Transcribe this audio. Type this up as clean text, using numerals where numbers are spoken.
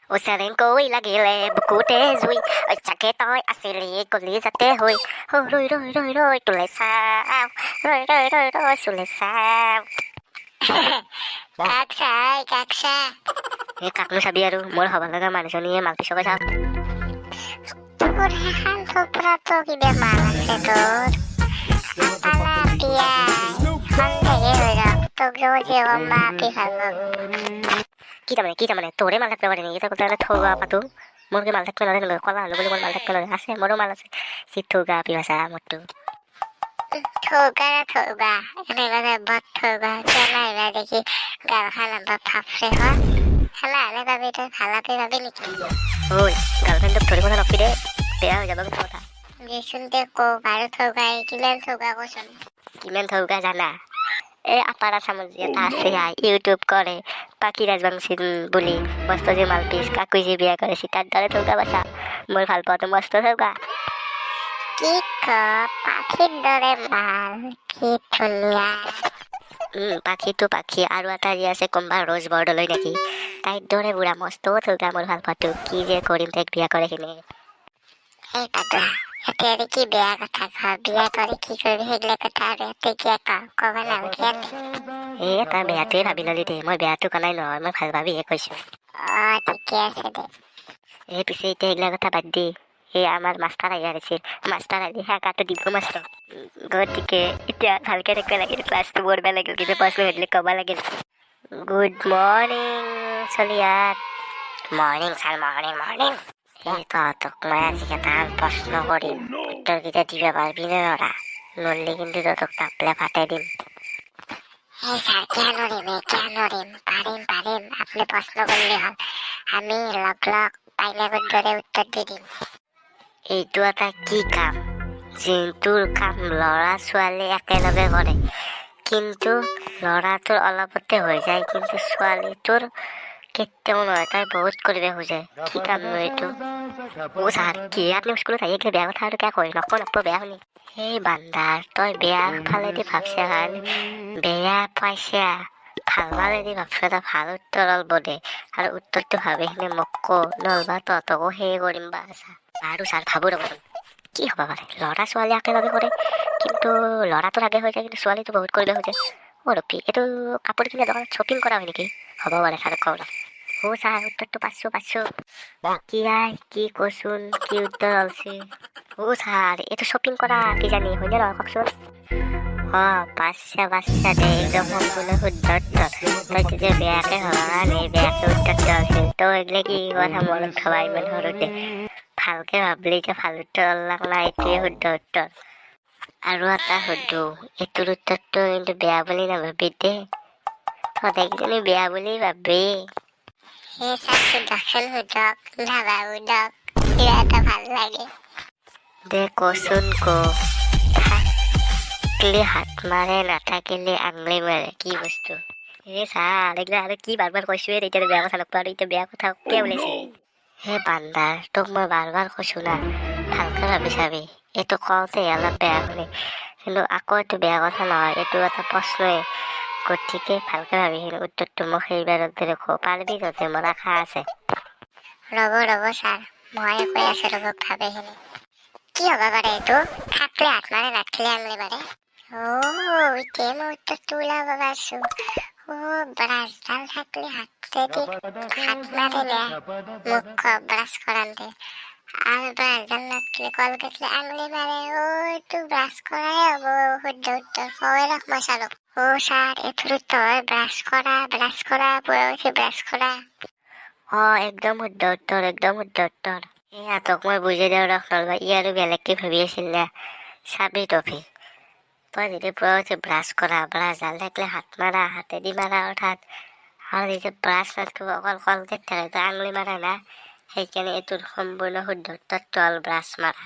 ওচৰেকৈ লাগিলে বুকুতে জুই চাকে তই আছিলি গলি যাতে হৈ ৰৈ ৰৈ ৰৈ ৰৈ তোলে চাওঁ ৰৈ ৰৈ ৰৈ ৰৈ চুলে চাওঁ কাক চাই কাক চা এই কাকনো চাবি আৰু মোৰ হ'ব লগা মানুহজনীয়ে মাল পিছকে চাওক তোৰ সেইখন থোপৰাটো কিবা মাল আছে তোৰ পালা বিয়াই সন্দেহে হৈ যাওক তোক যে গম বা কি ভাল কি তাৰমানে তোৰে মাল থাকিব পাৰে নেকি তই থৌগা পাতো মোৰ কি মাল থাকিব নোৱাৰে কলা হ'লো বুলি মোৰ মাল থাকিব নোৱাৰে আছে মোৰো মাল আছে চিথৌগা পিভাচা মোৰতো থৌগা এনেকে বদ থৌগা কেলা দেখি গালখান ভাবছে হয় খেলা হলে পাবি তই ভালাতে পাবি নেকি ঐ গাৰ্লফ্ৰেণ্ডক ধৰি কথা নকবি দে বেয়া হৈ যাব কিন্তু কথা দেচোন দে কওক আৰু থৌগাই কিমান থৌগা কচোন কিমান থৌগা জানা এই আপাৰা চামুজি এটা আছে ইউটিউব কৰে পাখি ৰাজবংশী বুলি মস্ত যে মালপিচ কাকু যে বিয়া কৰিছে তাৰ দৰে থৌগা বাচা মই ভাল পাওঁতো মস্ত থৌগা কি ক পাখিৰ দৰে মাল কি ধুনীয়া পাখিটো পাখি আৰু এটা যি আছে কোনোবা ৰ'জ বৰ্ডলৈ নেকি তাইৰ দৰে বুঢ়া মস্ত থৌগা মোৰ ভাল পাতো কি যে কৰিম তাইক বিয়া কৰে কিনে এই পাতলা এতিয়া কি বেয়া কথা কোৱা বিয়া কৰি কি কৰিবি সেইগিলা কথা আৰু ইয়াতে কিয় ক'ব নালাগে তই বেয়াটোৱে ভাবি ললি দে মই বেয়াটো কোৱা নাই নহয় মই ভাল ভাবিহে কৈছো ঠিকে আছে দে এই পিছে এতিয়া এইগিলা কথা বাদ দি এই আমাৰ মাষ্টাৰ আহি আহিছিল মাষ্টাৰ আহি শাখাটো দিব মাষ্টাৰ গতিকে এতিয়া ভালকে থাকিব লাগিল ক্লাছটো পঢ়িব লাগিল কিন্তু প্ৰশ্ন সুধিলে ক'ব লাগিল গুড মৰ্ণিং চলিয়াত মৰ্ণিং ছাৰ মৰ্ণিং এই তহঁতক মই আজি এটা প্ৰশ্ন কৰিম উত্তৰকেইটা দিব পাৰিবি নে নৰা নৰলি কিন্তু তহঁতক তাপলে ফাটাই দিম এই ছাৰ কিয় নৰিম পাৰিম আপুনি প্ৰশ্ন কৰিলে হ'ল আমি লগ পাইলে দৰে উত্তৰ দি দিম এইটো এটা কি কাম যোনটোৰ কাম ল'ৰা ছোৱালী একেলগে কৰে কিন্তু ল'ৰাটোৰ অলপতে হৈ যায় কিন্তু ছোৱালীটোৰ কেতিয়াও নহয় তাই বহুত কৰিব খোজে কি কাম ন এইটো ছাৰ কি আপুনি স্কুলত আহি বেয়া কথা আৰু কিয় কয় নকব বেয়া শুনি সেই বান্দাৰ তই বেয়া ফালেদি ভাবছা কাৰণে বেয়া পাইছা ভাল ফালেদি ভাবছা তই ভাল উত্তৰ অলব দে আৰু উত্তৰটো ভাবি কিনে মোক নহ'বা তহঁতকো সেই কৰিম বা আৰু ছাৰ ভাবো ৰ'বচোন কি হ'ব পাৰে ল'ৰা ছোৱালী একেলগে কৰে কিন্তু ল'ৰাটোৰ আগে হৈ যায় কিন্তু ছোৱালীটো বহুত কৰিব খোজে ৰপি এইটো কাপোৰ কিনা দোকানত শ্বপিং কৰা হয় নেকি হ'ব পাৰে ছাৰ কওঁ ছাৰ উত্তৰটো পাইছো কি কচোন কি উত্তৰ অলছি ছাৰ এইটো শ্বপিং কৰা কি জানি হয়নে নহয় কওকচোন পাইছা দে একদম সম্পূৰ্ণ শুদ্ধ উত্তৰ তই তেতিয়া বেয়াকে ভবা কাৰণে বেয়াকে উত্তৰটো আছিল তই এইগিলা কি কথা মনত থবা ইমান সৰুতে ভালকে ভাবলি যে ভাল উত্তৰ ওলাক না এইটোৱে শুদ্ধ উত্তৰ আৰু এটা সুধো এইটোৰ উত্তৰটো কিন্তু বেয়া বুলি নাভাবি দে সদায় কিজানি বেয়া বুলি ভাবি সেই ছাৰ সোধক নাভাবো দক কিবা এটা ভাল লাগে দে কচোন থাকিলে হাত মাৰে নাথাকিলে আঙুলি মাৰে কি বস্তু ছাৰ এইগিলা আৰু কি বাৰ কৈছোৱে এতিয়া বেয়া কথা নকবা আৰু এতিয়া বেয়া কথা কিয় ওলাইছে সেই বান্দাৰ তোক মই বাৰ কৈছো না ভালকে ভাবি চাবি এইটো কওঁতে অলপ বেয়া শুনি কিন্তু আকৌ এইটো বেয়া কথা নহয় এইটো এটা প্ৰশ্নই গতিকে ভালকে ভাবি উত্তৰটো মোক সেইবাৰৰ দৰে ক'ব পাৰিবি যাতে মোৰ আশা আছে ৰ'ব ছাৰ মই কৈ আছো ৰ'ব ভাবিখিনি কি হ'ব পাৰে এইটো থাকিলে হাত মাৰে নাথাকিলে আঙুলি মাৰে এতিয়া মই উত্তৰটো ওলাব পাৰিছো ব্ৰাছডাল থাকিলে হাতেদি হাত মাৰিলে মুখ ব্ৰাছ কৰাতে আৰু ব্ৰাছডাল নাথাকিলে কলগেটলে আঙুলি মাৰে এইটো ব্ৰাছ কৰাই হ'ব শুদ্ধ উত্তৰ হয় ৰাখ মই চালো ছাৰ এইটোৰ উত্তৰ ব্ৰাছ কৰা পুৰা উঠি ব্ৰাছ কৰা একদম শুদ্ধ উত্তৰ ইহঁতক মই বুজাই দিওঁ ৰখ নলবা ই আৰু বেলেগকে ভাবি আছিল না চাবি টফি তই যদি পুৱা উঠি ব্ৰাছ কৰা ব্ৰাছডাল থাকিলে হাত মাৰা হাতেদি মাৰা অৰ্থাৎ আৰু যেতিয়া ব্ৰাছ নাথাকিব অকল কলগেট থাকে তই আঙুলি মাৰা না সেইকাৰণে এইটোৰ সম্পূৰ্ণ শুদ্ধ উত্তৰটো হ'ল ব্ৰাছ মাৰা